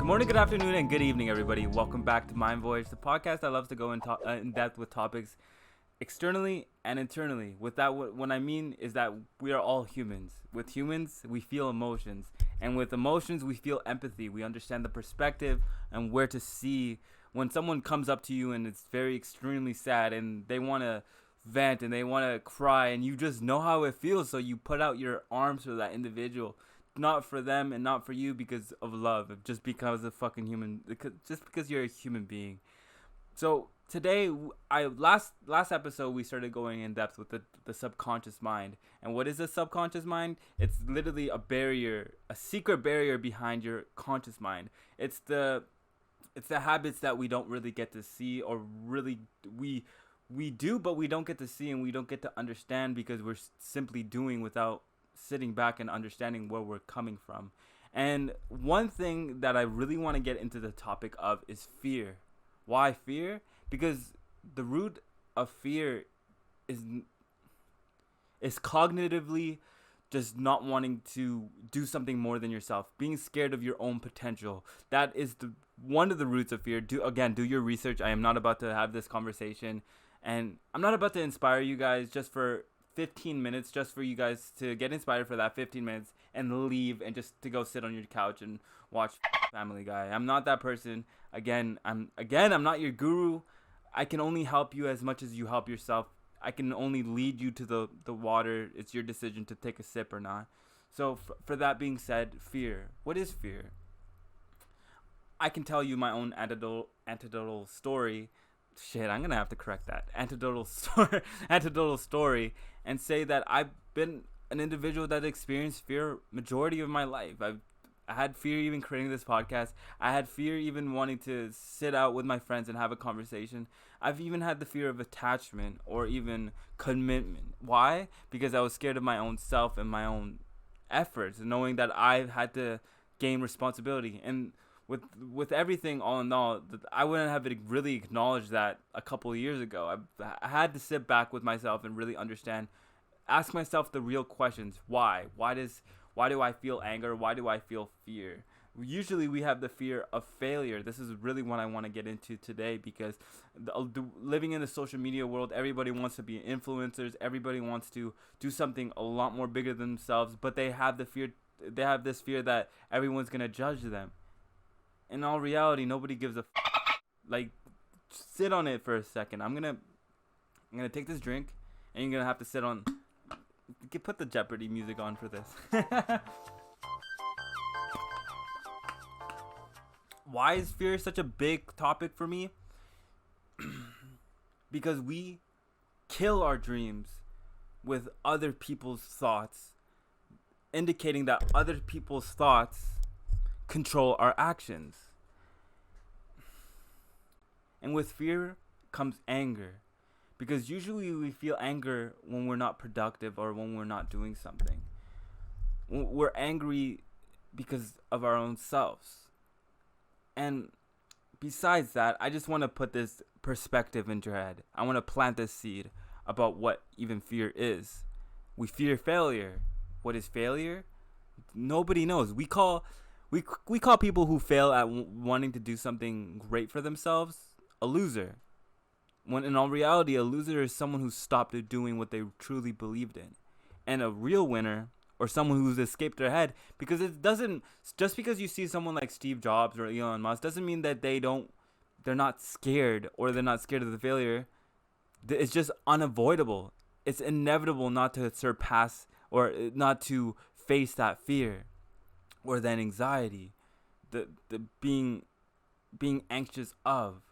Good morning, good afternoon, and good evening, everybody. Welcome back to Mind Voyage, the podcast that loves to go in depth with topics externally and internally. With that, what I mean is that we are all humans. With humans, we feel emotions, and with emotions, we feel empathy. We understand the perspective and where to see when someone comes up to you and it's very extremely sad and they want to vent and they want to cry, and you just know how it feels, so you put out your arms for that individual. Not for them and not for you because of love, just because of fucking human, just because you're a human being. So today, last episode we started going in depth with the subconscious mind. And what is the subconscious mind? It's literally a barrier, a secret barrier behind your conscious mind. It's the habits that we don't really get to see, or really we do, but we don't get to see and we don't get to understand because we're simply doing without sitting back and understanding where we're coming from. And one thing that I really want to get into the topic of is fear. Why fear? Because the root of fear is cognitively just not wanting to do something more than yourself, being scared of your own potential. That is one of the roots of fear. Do your research. I am not about to have this conversation, and I'm not about to inspire you guys just for 15 minutes, just for you guys to get inspired for that 15 minutes and leave and just to go sit on your couch and watch Family Guy. I'm not that person. I'm not your guru. I can only help you as much as you help yourself. I can only lead you to the water. It's your decision to take a sip or not. So for that being said, fear. What is fear? I can tell you my own anecdotal story. Shit, I'm gonna have to correct that. Anecdotal story, and say that I've been an individual that experienced fear majority of my life. I had fear even creating this podcast. I had fear even wanting to sit out with my friends and have a conversation. I've even had the fear of attachment or even commitment. Why? Because I was scared of my own self and my own efforts, knowing that I had to gain responsibility. And with everything all in all, I wouldn't have really acknowledged that a couple of years ago. I had to sit back with myself and really understand, ask myself the real questions. Why do I feel anger? Why do I feel fear? Usually we have the fear of failure. This is really what I want to get into today, because living in the social media world, everybody wants to be influencers. Everybody wants to do something a lot more bigger than themselves, but they have this fear that everyone's going to judge them. In all reality, nobody gives a like, sit on it for a second. I'm gonna take this drink, and you're gonna have to sit on. Put the Jeopardy music on for this. Why is fear such a big topic for me? Because we kill our dreams with other people's thoughts, indicating that other people's thoughts control our actions. And with fear comes anger, because usually we feel anger when we're not productive or when we're not doing something. We're angry because of our own selves. And besides that, I just want to put this perspective into your head. I want to plant this seed about what even fear is. We fear failure. What is failure? Nobody knows. We call people who fail at wanting to do something great for themselves a loser. When in all reality, a loser is someone who stopped doing what they truly believed in. And a real winner, or someone who's escaped their head, because it doesn't, just because you see someone like Steve Jobs or Elon Musk doesn't mean that they're not scared, or they're not scared of the failure. It's just unavoidable. It's inevitable not to surpass or not to face that fear, or that anxiety, the being anxious of,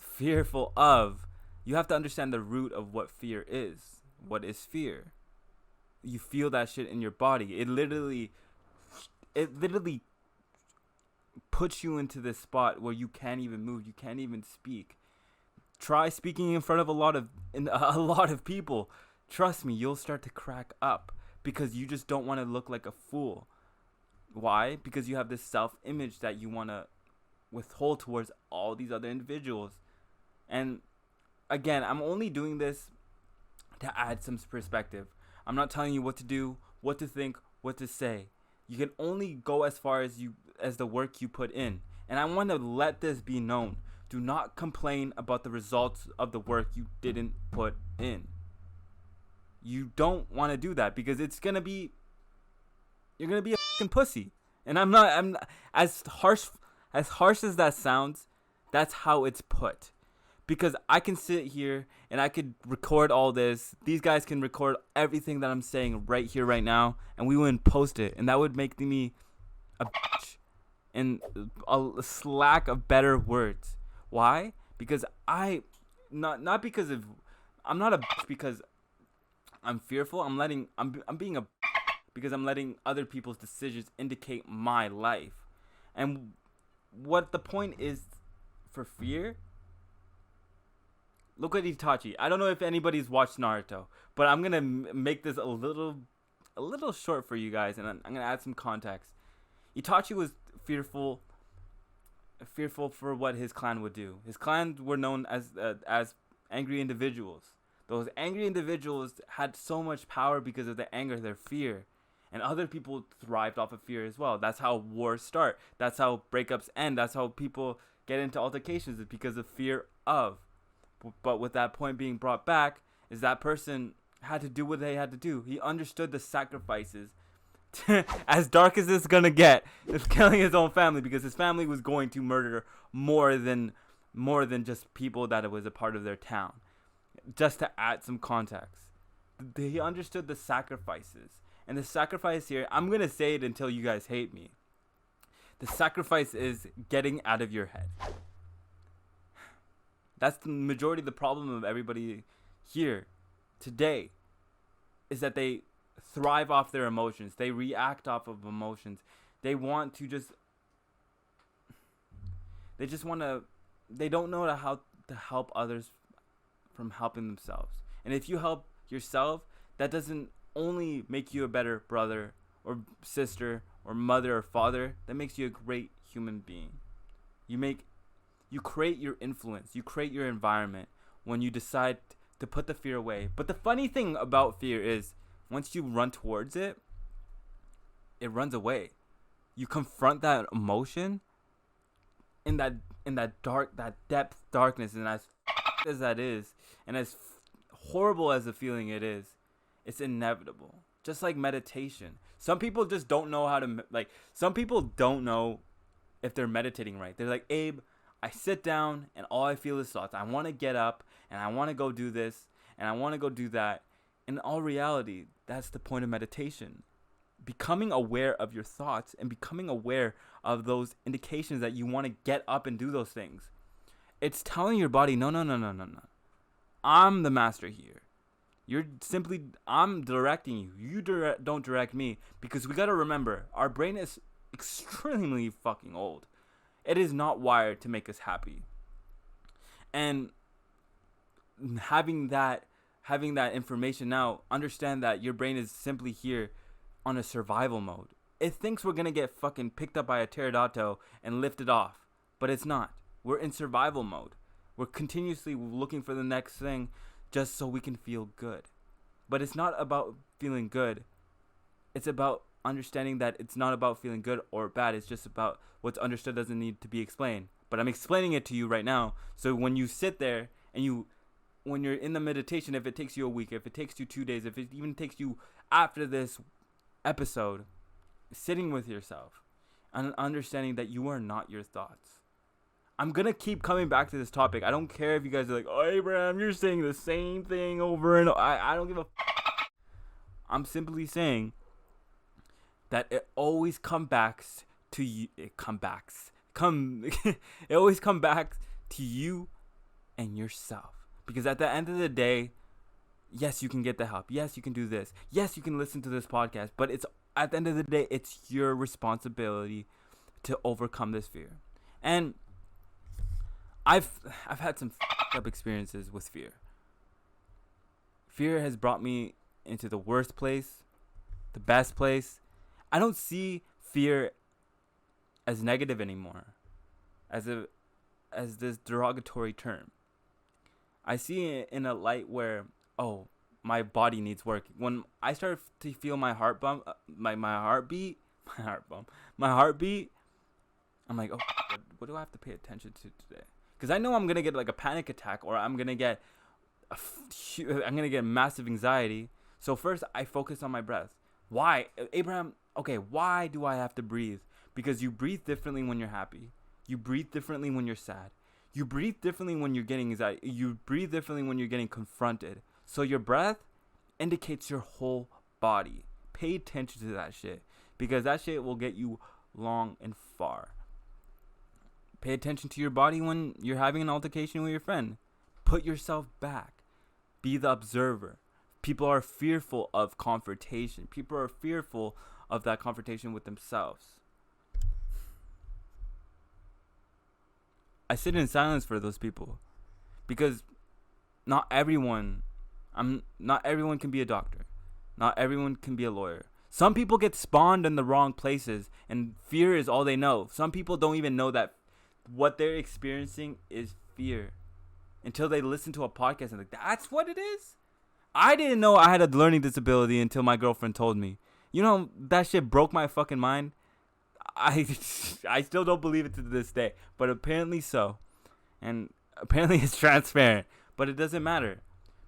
fearful of. You have to understand the root of what fear is. What is fear? You feel that shit in your body. It literally puts you into this spot where you can't even move. You can't even speak. Try speaking in front of a lot of people. Trust me, you'll start to crack up, because you just don't want to look like a fool. Why? Because you have this self-image that you want to withhold towards all these other individuals. And again, I'm only doing this to add some perspective. I'm not telling you what to do, what to think, what to say. You can only go as far as the work you put in. And I want to let this be known. Do not complain about the results of the work you didn't put in. You don't want to do that because you're going to be a fucking pussy. And I'm as harsh as that sounds, that's how it's put. Because I can sit here and I could record all this. These guys can record everything that I'm saying right here, right now, and we wouldn't post it. And that would make me a bitch and a slack of better words. Why? Because I'm not a bitch because I'm fearful. I'm being a bitch because I'm letting other people's decisions indicate my life. And what the point is for fear? Look at Itachi. I don't know if anybody's watched Naruto, but I'm gonna make this a little short for you guys, and I'm gonna add some context. Itachi was fearful for what his clan would do. His clan were known as angry individuals. Those angry individuals had so much power because of their anger, their fear, and other people thrived off of fear as well. That's how wars start. That's how breakups end. That's how people get into altercations, is because of fear of. But with that point being brought back, is that person had to do what they had to do. He understood the sacrifices. As dark as this is gonna get, is killing his own family because his family was going to murder more than just people that it was a part of their town. Just to add some context, he understood the sacrifices, and the sacrifice here, I'm gonna say it until you guys hate me. The sacrifice is getting out of your head. That's the majority of the problem of everybody here today, is that they thrive off their emotions. They react off of emotions. They don't know how to help others from helping themselves. And if you help yourself, that doesn't only make you a better brother or sister or mother or father, that makes you a great human being. You create your influence. You create your environment when you decide to put the fear away. But the funny thing about fear is once you run towards it, it runs away. You confront that emotion in that depth darkness, and as that is, and as horrible as the feeling it is, it's inevitable. Just like meditation. Some people just don't know how to, some people don't know if they're meditating right. They're like, Abe, I sit down and all I feel is thoughts. I want to get up and I want to go do this and I want to go do that. In all reality, that's the point of meditation. Becoming aware of your thoughts and becoming aware of those indications that you want to get up and do those things. It's telling your body, no. I'm the master here. I'm directing you. You don't direct me, because we got to remember, our brain is extremely fucking old. It is not wired to make us happy. And having that information now, understand that your brain is simply here on a survival mode. It thinks we're going to get fucking picked up by a pterodactyl and lifted off, but it's not. We're in survival mode. We're continuously looking for the next thing just so we can feel good. But it's not about feeling good. It's about understanding that it's not about feeling good or bad. It's just about what's understood doesn't need to be explained. But I'm explaining it to you right now. So when you sit there and when you're in the meditation, if it takes you a week, if it takes you 2 days, if it even takes you after this episode, sitting with yourself and understanding that you are not your thoughts. I'm going to keep coming back to this topic. I don't care if you guys are like, oh, Abraham, you're saying the same thing over and over. I don't give a I'm simply saying that it always comes back to you. It always comes back to you and yourself. Because at the end of the day, yes, you can get the help. Yes, you can do this. Yes, you can listen to this podcast. But it's at the end of the day, it's your responsibility to overcome this fear. And I've had some up experiences with fear. Fear has brought me into the worst place, the best place. I don't see fear as negative anymore, as this derogatory term. I see it in a light where, oh, my body needs work. When I start to feel my heart bump, my heartbeat, I'm like, oh, what do I have to pay attention to today? Because I know I'm gonna get like a panic attack, or I'm gonna get massive anxiety. So first, I focus on my breath. Why, Abraham? Okay, why do I have to breathe? Because you breathe differently when you're happy. You breathe differently when you're sad. You breathe differently when you're getting anxiety. You breathe differently when you're getting confronted. So your breath indicates your whole body. Pay attention to that shit, because that shit will get you long and far. Pay attention to your body when you're having an altercation with your friend. Put yourself back. Be the observer. People are fearful of confrontation. People are fearful of that confrontation with themselves. I sit in silence for those people, because not everyone can be a doctor. Not everyone can be a lawyer. Some people get spawned in the wrong places, and fear is all they know. Some people don't even know that what they're experiencing is fear until they listen to a podcast and like, that's what it is? I didn't know I had a learning disability until my girlfriend told me. You know, that shit broke my fucking mind. I still don't believe it to this day, but apparently so. And apparently it's transparent, but it doesn't matter,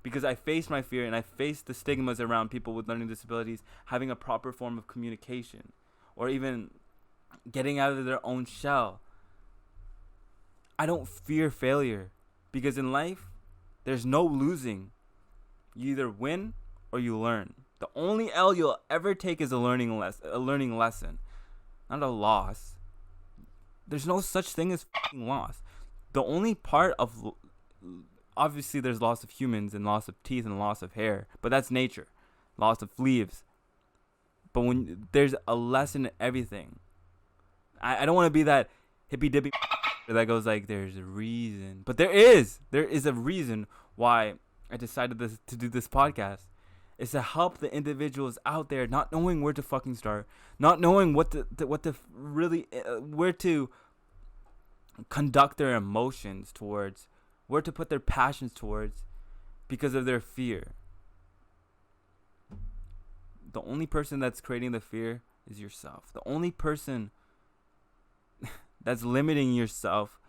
because I faced my fear, and I faced the stigmas around people with learning disabilities having a proper form of communication, or even getting out of their own shell. I don't fear failure, because in life, there's no losing. You either win or you learn. The only L you'll ever take is a learning lesson, not a loss. There's no such thing as fucking loss. The only part of, obviously there's loss of humans and loss of teeth and loss of hair, but that's nature. Loss of leaves. But when there's a lesson in everything, I don't want to be that hippy dippy that goes like, there's a reason. But there is a reason why I decided to do this podcast. Is to help the individuals out there not knowing where to fucking start, not knowing what to really where to conduct their emotions towards, where to put their passions towards, because of their fear. The only person that's creating the fear is yourself. The only person that's limiting yourself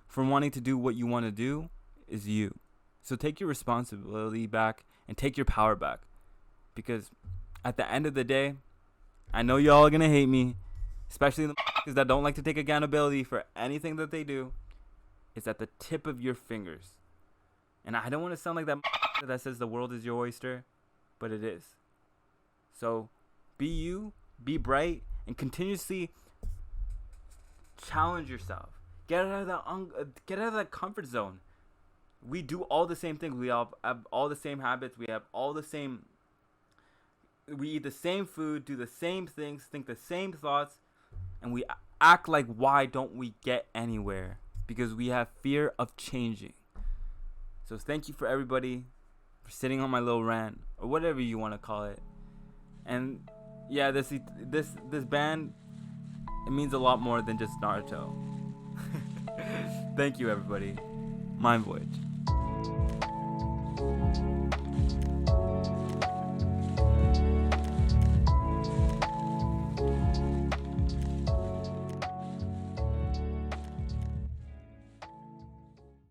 from wanting to do what you want to do is you. So take your responsibility back and take your power back, because at the end of the day, I know y'all are gonna hate me, especially the that don't like to take accountability for anything that they do. It's at the tip of your fingers. And I don't want to sound like that says the world is your oyster, but it is. So be you, be bright, and continuously challenge yourself. Get out of that comfort zone. We do all the same things. We all have all the same habits. We have all the same. We eat the same food, do the same things, think the same thoughts, and we act like, why don't we get anywhere? Because we have fear of changing. So thank you for everybody for sitting on my little rant, or whatever you want to call it. And yeah, this band, it means a lot more than just Naruto. Thank you, everybody. Mind Voyage.